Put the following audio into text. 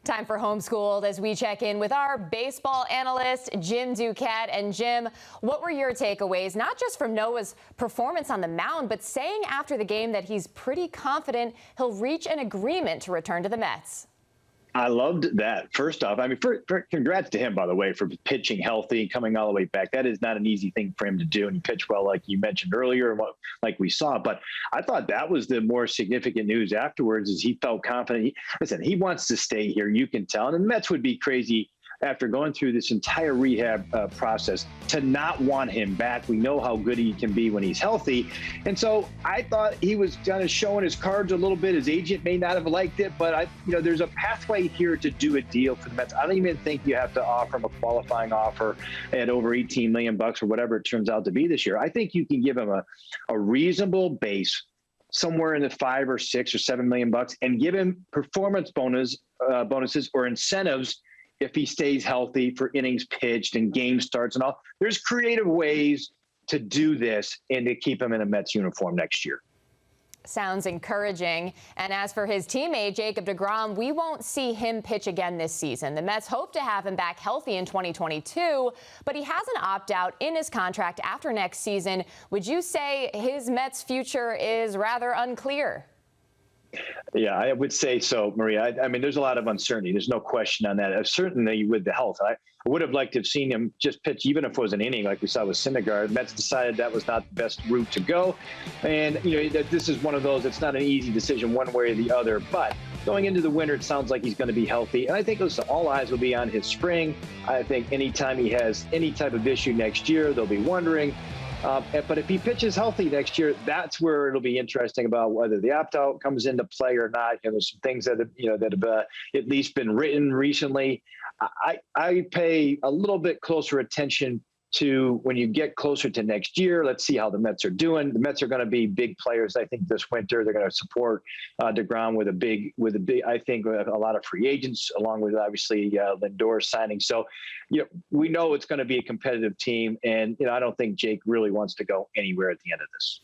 Time for Homeschooled as we check in with our baseball analyst, Jim Duquette. And Jim, what were your takeaways, not just from Noah's performance on the mound, but saying after the game that he's pretty confident he'll reach an agreement to return to the Mets? I loved that. First off, I mean, congrats to him, by the way, for pitching healthy, coming all the way back. That is not an easy thing for him to do, and he pitched well, like you mentioned earlier, and like we saw. But I thought that was the more significant news afterwards, is he felt confident. Listen, he wants to stay here. You can tell. And the Mets would be crazy after going through this entire rehab process to not want him back. We know how good he can be when he's healthy. And so I thought he was kind of showing his cards a little bit. His agent may not have liked it, but there's a pathway here to do a deal for the Mets. I don't even think you have to offer him a qualifying offer at over $18 million or whatever it turns out to be this year. I think you can give him a reasonable base, somewhere in the $5 or $6 or $7 million, and give him performance bonuses or incentives if he stays healthy for innings pitched and game starts and all. There's creative ways to do this and to keep him in a Mets uniform next year. Sounds encouraging. And as for his teammate, Jacob deGrom, we won't see him pitch again this season. The Mets hope to have him back healthy in 2022, but he has an opt-out in his contract after next season. Would you say his Mets future is rather unclear? Yeah, I would say so, Maria. I mean, there's a lot of uncertainty. There's no question on that. Certainly with the health. I would have liked to have seen him just pitch, even if it was an inning, like we saw with Syndergaard. Mets decided that was not the best route to go. And, this is one of those, it's not an easy decision one way or the other. But going into the winter, it sounds like he's going to be healthy. And I think all eyes will be on his spring. I think anytime he has any type of issue next year, they'll be wondering. But if he pitches healthy next year, that's where it'll be interesting about whether the opt-out comes into play or not. There's some things that have at least been written recently. I pay a little bit closer attention to when you get closer to next year. Let's see how the Mets are doing. The Mets are going to be big players, I think, this winter. They're going to support deGrom with a big, I think, a lot of free agents, along with obviously Lindor signing. So, we know it's going to be a competitive team, and I don't think Jake really wants to go anywhere at the end of this.